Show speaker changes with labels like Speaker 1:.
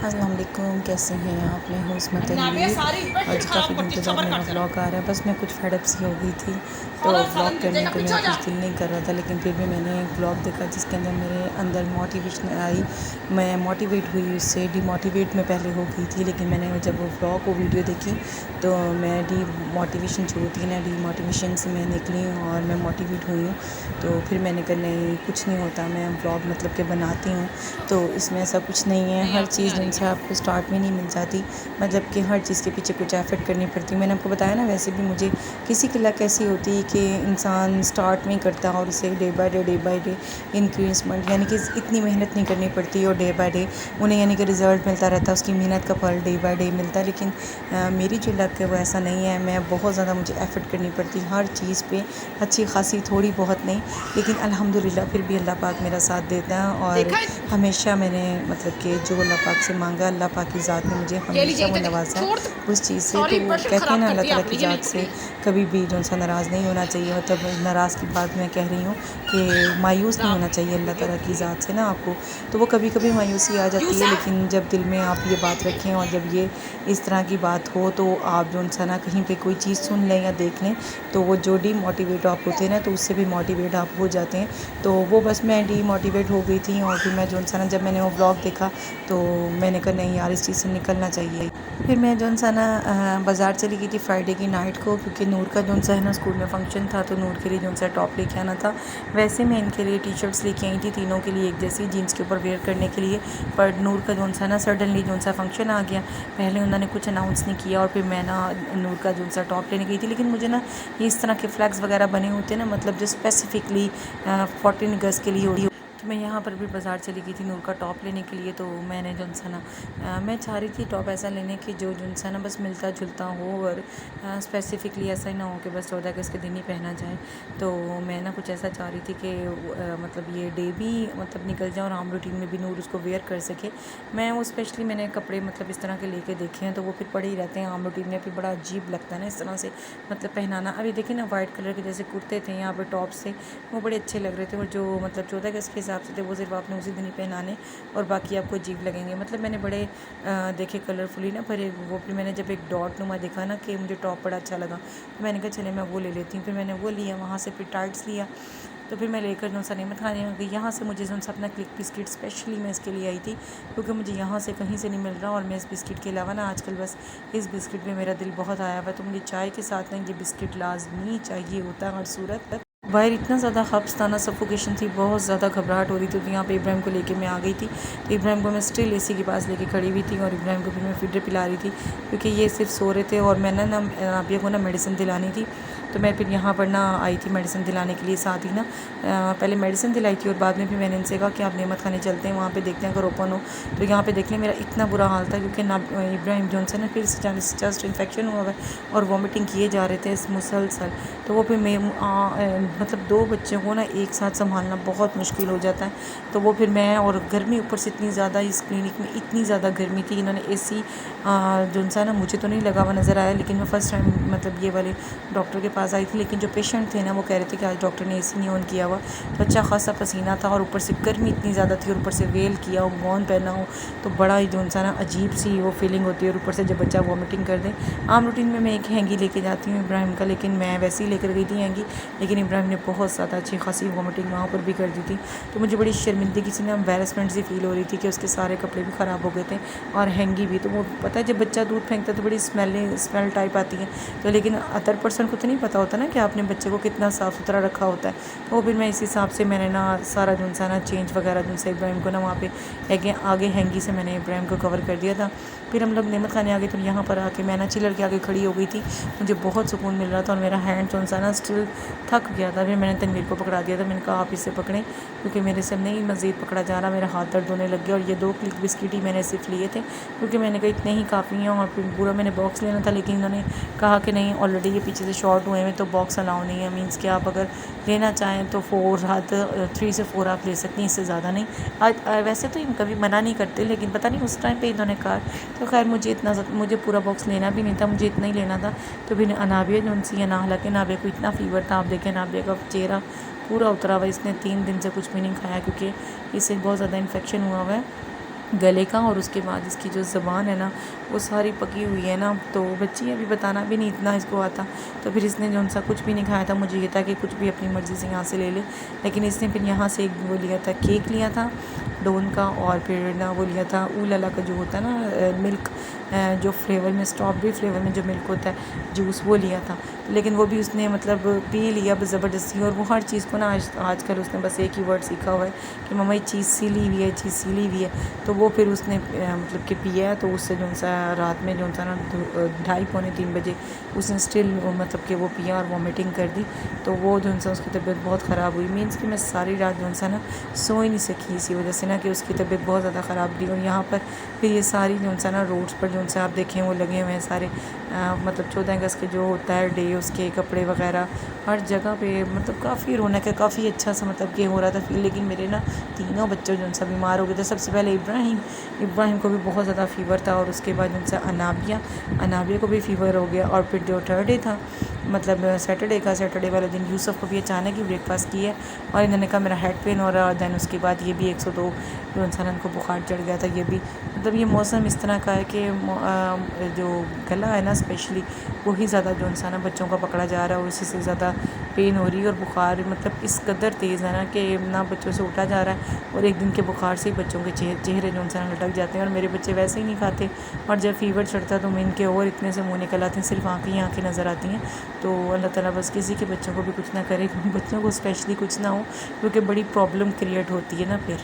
Speaker 1: अस्सलाम वालेकुम, कैसे हैं आप? मैं हूँ उसमत तनवीर। आज काफ़ी दिन के बाद मेरा व्लॉग आ रहा है। बस मैं कुछ फेडअप सी हो गई थी तो व्लॉग करने को मेरा कुछ दिल नहीं कर रहा था, लेकिन फिर भी मैंने एक व्लॉग देखा जिसके अंदर मेरे अंदर मोटिवेशन आई। मैं मोटिवेट हुई उससे। डीमोटिवेट मैं पहले हो गई थी, लेकिन मैंने जब वो व्लॉग वो वीडियो देखी तो मैं डीमोटिवेशन जो होती है ना, डीमोटिवेशन से मैं निकली और मैं मोटिवेट हुई हूँ। तो फिर मैंने कहा नहीं, कुछ नहीं होता, मैं व्लॉग मतलब कि बनाती हूँ तो इसमें ऐसा कुछ नहीं है। हर चीज़ से आपको स्टार्ट में नहीं मिल जाती, मतलब कि हर चीज़ के पीछे कुछ एफ़र्ट करनी पड़ती है। मैंने आपको बताया ना, वैसे भी मुझे किसी की लक ऐसी होती है कि इंसान स्टार्ट में करता है और उसे डे बाय डे इंक्रीजमेंट, यानी कि इतनी मेहनत नहीं करनी पड़ती और डे बाय डे उन्हें यानी कि रिज़ल्ट मिलता रहता है, उसकी मेहनत का फल डे बाय डे मिलता है। लेकिन मेरी जो लक है वो ऐसा नहीं है। मैं बहुत ज़्यादा मुझे एफ़र्ट करनी पड़ती है हर चीज़ पे, अच्छी खासी, थोड़ी बहुत नहीं, लेकिन अल्हम्दुलिल्लाह फिर भी अल्लाह पाक मेरा साथ देता है। और हमेशा मैंने मतलब कि जो अल्लाह पाक से मांगा, अल्लाह पाक की ज़ात ने मुझे हमेशा वो नवाजा है उस चीज़ से। तो वो कहते हैं ना, अल्लाह ताला की ज़ात से कभी भी जो सा नाराज़ नहीं होना चाहिए। मतलब नाराज़ की बात मैं कह रही हूँ कि मायूस नहीं होना चाहिए अल्लाह ताला की ज़ात से ना आपको। तो वो कभी कभी मायूसी आ जाती है, लेकिन जब दिल में आप ये बात रखें और जब ये इस तरह की बात हो तो आप जो सा ना कहीं पे कोई चीज़ सुन लें या देख लें तो वो जो डीमोटिवेट आप होते हैं ना, तो उससे भी मोटिवेट आप हो जाते हैं। तो वो बस मैं डीमोटिवेट हो गई थी और फिर मैं जो सा ना, जब मैंने वो व्लॉग देखा तो मैंने कहा नहीं यार, इस चीज़ से निकलना चाहिए। फिर मैं जो सा ना बाज़ार चली गई थी फ्राइडे की नाइट को, क्योंकि नूर का जो सा है ना स्कूल में फ़ंक्शन था, तो नूर के लिए जो सा टॉप लेके आना था। वैसे मैं इनके लिए टी शर्ट्स लेके आई थी, तीनों के लिए एक जैसी, जीन्स के ऊपर वेयर करने के लिए। पर नूर का जो सा ना सडनली जो सा फंक्शन आ गया, पहले उन्होंने कुछ अनाउंस नहीं किया और फिर मैं ना नूर का जो सा टॉप लेने गई थी। लेकिन मुझे ना इस तरह के फ्लैग्स वगैरह बने होते हैं ना, मतलब जो स्पेसिफिकली 14 अगस्त के लिए होती, तो मैं यहाँ पर भी बाज़ार चली गई थी नूर का टॉप लेने के लिए। तो मैंने जो सा ना मैं चाह रही थी टॉप ऐसा लेने की जो सा ना बस मिलता जुलता हो और स्पेसिफिकली ऐसा ही ना हो कि बस 14 अगस्त के दिन ही पहना जाए। तो मैं ना कुछ ऐसा चाह रही थी कि मतलब ये डे भी मतलब निकल जाए और आम रूटीन में भी नूर उसको वेयर कर सके। मैं वो स्पेशली मैंने कपड़े मतलब इस तरह के लेके देखे हैं, तो वो फिर पड़े ही रहते हैं आम रूटीन में, फिर बड़ा अजीब लगता है ना इस तरह से मतलब पहनाना। अभी देखिए ना, वाइट कलर के जैसे कुर्ते थे यहाँ पर टॉप से, वो बड़े अच्छे लग रहे थे, और जो मतलब 14 अगस्त के हिसाब से थे वो सिर्फ आपने उसी दिन ही पहनाने और बाकी आपको अजीब लगेंगे। मतलब मैंने बड़े देखे कलरफुली ना भरे वो, फिर मैंने जब एक डॉट नुमा देखा ना कि मुझे टॉप बड़ा अच्छा लगा, तो मैंने कहा चले मैं वो ले लेती हूँ। फिर मैंने वो लिया, वहाँ से फिर टाइट्स लिया, तो फिर मैं लेकर जो सा नेमत खाने आ गई। यहाँ से मुझे जो सा अपना क्लिक बिस्किट स्पेशली मैं इसके लिए आई थी, क्योंकि मुझे यहाँ से कहीं से नहीं मिल रहा। और मैं इस बिस्किट के अलावा ना आजकल बस इस बिस्किट में मेरा दिल बहुत आया हुआ है, तो मुझे चाय के साथ ना ये बिस्किट लाजमी चाहिए होता है हर सूरत। बाहर इतना ज़्यादा हब्स था ना, सफोकेशन थी, बहुत ज़्यादा घबराहट हो रही थी। तो यहाँ पे इब्राहिम को लेके मैं आ गई थी, तो इब्राहिम को मैं स्टिल एसी के पास लेके खड़ी हुई थी और इब्राहिम को भी मैं फीडर पिला रही थी, क्योंकि ये सिर्फ सो रहे थे और मैंने ना नाबिया को ना मेडिसिन दिलानी थी। तो मैं फिर यहाँ पर ना आई थी मेडिसिन दिलाने के लिए। साथ ही ना पहले मेडिसिन दिलाई थी और बाद में फिर मैंने इनसे कहा कि आप नेमत खाने चलते हैं, वहाँ पे देखते हैं अगर ओपन हो। तो यहाँ पे देखने मेरा इतना बुरा हाल था, क्योंकि ना इब्राहिम जो है ना फिर चेस्ट इन्फेक्शन हुआ है और वॉमिटिंग किए जा रहे थे मुसलसल। तो वो फिर मैं मतलब दो बच्चों को ना एक साथ संभालना बहुत मुश्किल हो जाता है। तो वो फिर मैं, और गर्मी ऊपर से इतनी ज़्यादा, इस क्लिनिक में इतनी ज़्यादा गर्मी थी। इन्होंने एसी जो सा ना मुझे तो नहीं लगा हुआ नज़र आया, लेकिन मैं फ़र्स्ट टाइम मतलब ये वाले डॉक्टर के पास आई थी। लेकिन जो पेशेंट थे ना वो कह रहे थे कि आज डॉक्टर ने एसी नहीं ऑन किया हुआ। तो अच्छा खासा पसीना था और ऊपर से गर्मी इतनी ज़्यादा थी और ऊपर से वेल किया हो, गौन पहना हो, तो बड़ा ही जो सा ना अजीब सी वो फीलिंग होती है। और ऊपर से जब बच्चा वॉमिटिंग कर दे, आम रूटीन में मैं एक हैंगी लेके जाती हूँ इब्राहिम का, लेकिन मैं वैसे ही लेकर गई थी हैंगी, लेकिन इब्राहिम ने बहुत ज़्यादा अच्छी खासी वॉमिटिंग वहाँ पर भी कर दी थी। तो मुझे बड़ी शर्मिंदगी सी ना, एम्बेरसमेंट सी फील हो रही थी कि उसके सारे कपड़े भी ख़राब हो गए थे और हैंगी भी। तो वो पता है जब बच्चा दूध फेंकता है तो बड़ी स्मेल टाइप आती है, तो लेकिन अदर पर्सन को तो नहीं पता होता ना कि आपने बच्चे को कितना साफ़ सुथरा रखा होता है। तो फिर मैं इस हिसाब से मैंने ना सारा जो सा ना चेंज वगैरह जो सा इब्राहिम को ना वहाँ पे आगे हैंगी से मैंने इब्राहिम को कवर कर दिया था। फिर हम लोग नेमत खाने आ गए, तो यहाँ पर आके मैं ना चिलर के आगे खड़ी हो गई थी। मुझे बहुत सुकून मिल रहा था और मेरा हैंड जो सा ना स्टिल थक गया था। फिर मैंने तनवीर को पकड़ा दिया था, मैंने कहा आप इसे पकड़ें, क्योंकि मेरे से नहीं मज़ीद पकड़ा जा रहा, मेरा हाथ दर्द होने लग गया। और ये 2 क्लिक बिस्किट ही मैंने सिर्फ लिए थे, क्योंकि मैंने कहा इतने ही काफ़ी हैं। और फिर पूरा मैंने बॉक्स लेना था, लेकिन इन्होंने कहा कि नहीं, ऑलरेडी ये पीछे से शॉर्ट हुए हैं तो बॉक्स अलाउ नहीं है। मीन्स कि आप अगर लेना चाहें तो 3 से 4 आप ले सकती हैं, इससे ज़्यादा नहीं। वैसे तो इन कभी मना नहीं करते, लेकिन पता नहीं उस टाइम पे इन्होंने कहा। तो खैर मुझे पूरा बॉक्स लेना भी नहीं था, मुझे इतना ही लेना था। तो फिर अनाबिया जो उनसी है ना, हालांकि नाबिया को इतना फ़ीवर था, आप देखें नाबिया का चेहरा पूरा उतरा हुआ। इसने 3 दिन से कुछ भी नहीं खाया, क्योंकि इससे बहुत ज़्यादा इन्फेक्शन हुआ हुआ है। गले का, और उसके बाद इसकी जो ज़बान है ना वो सारी पकी हुई है ना, तो बच्ची अभी बताना भी नहीं इतना इसको आता। तो फिर इसने जो सा कुछ भी नहीं खाया था, मुझे ये था कि कुछ भी अपनी मर्ज़ी से यहाँ से ले ले, लेकिन इसने फिर यहाँ से एक वो लिया था, केक लिया था डोन का, और फिर ना वो लिया था ऊलाला का जो होता है ना मिल्क, जो फ्लेवर में स्ट्रॉबेरी फ्लेवर में जो मिल्क होता है जूस, वो लिया था। लेकिन वो भी उसने मतलब पी लिया बस ज़बरदस्ती, और वो हर चीज़ को ना आजकल उसने बस एक ही वर्ड सीखा हुआ है कि मम्मा ये चीज़ सीली हुई है, चीज़ सीली हुई है। तो वो फिर उसने मतलब कि पिया, तो उससे जो सा रात में जो सा ना 2:30-3 बजे उसने स्टिल मतलब कि वो पिया और वॉमिटिंग कर दी। तो वो जो सा उसकी तबीयत बहुत ख़राब हुई, मीन्स कि मैं सारी रात जो सा ना सो ही नहीं सकी इसी वजह से ना कि उसकी तबीयत बहुत ज़्यादा ख़राब थी। और यहाँ पर फिर ये सारी जो सा ना रोड्स पर जो सा आप देखें वो लगे हुए हैं सारे मतलब 14 अगस्त के जो होता है डे, उसके कपड़े वगैरह हर जगह पे, मतलब काफ़ी रौनक है, काफ़ी अच्छा सा मतलब कि हो रहा था फील। लेकिन मेरे ना तीनों बच्चे जो सा बीमार हो गए थे। सबसे पहले इब्राहिम को भी बहुत ज़्यादा फ़ीवर था, और उसके बाद जो सा अनाबिया को भी फ़ीवर हो गया। और फिर जो थर्ड डे था मतलब सैटरडे वाले दिन यूसुफ को भी अचानक ही ब्रेकफास्ट किया, और इन्होंने कहा मेरा हेड पेन हो रहा है, और दैन उसके बाद ये भी 102 जो इंसान को बुखार चढ़ गया था। ये भी मतलब ये मौसम इस तरह का है कि जो गला है ना स्पेशली वही ज़्यादा जो इंसान बच्चों का पकड़ा जा रहा है, और इसी से ज़्यादा पेन हो रही है। और बुखार मतलब इस कदर तेज़ है ना कि ना बच्चों से उठा जा रहा है, और एक दिन के बुखार से ही बच्चों के चेहरे जो इंसान लटक जाते हैं। और मेरे बच्चे वैसे ही नहीं खाते, और जब फ़ीवर चढ़ता है तो मैं इनके और इतने से मुँह निकल आते हैं, सिर्फ आँखें ही आँखें नज़र आती हैं। तो अल्लाह ताला बस किसी के बच्चों को भी कुछ ना करे, बच्चों को स्पेशली कुछ ना हो, क्योंकि बड़ी प्रॉब्लम क्रिएट होती है ना फिर।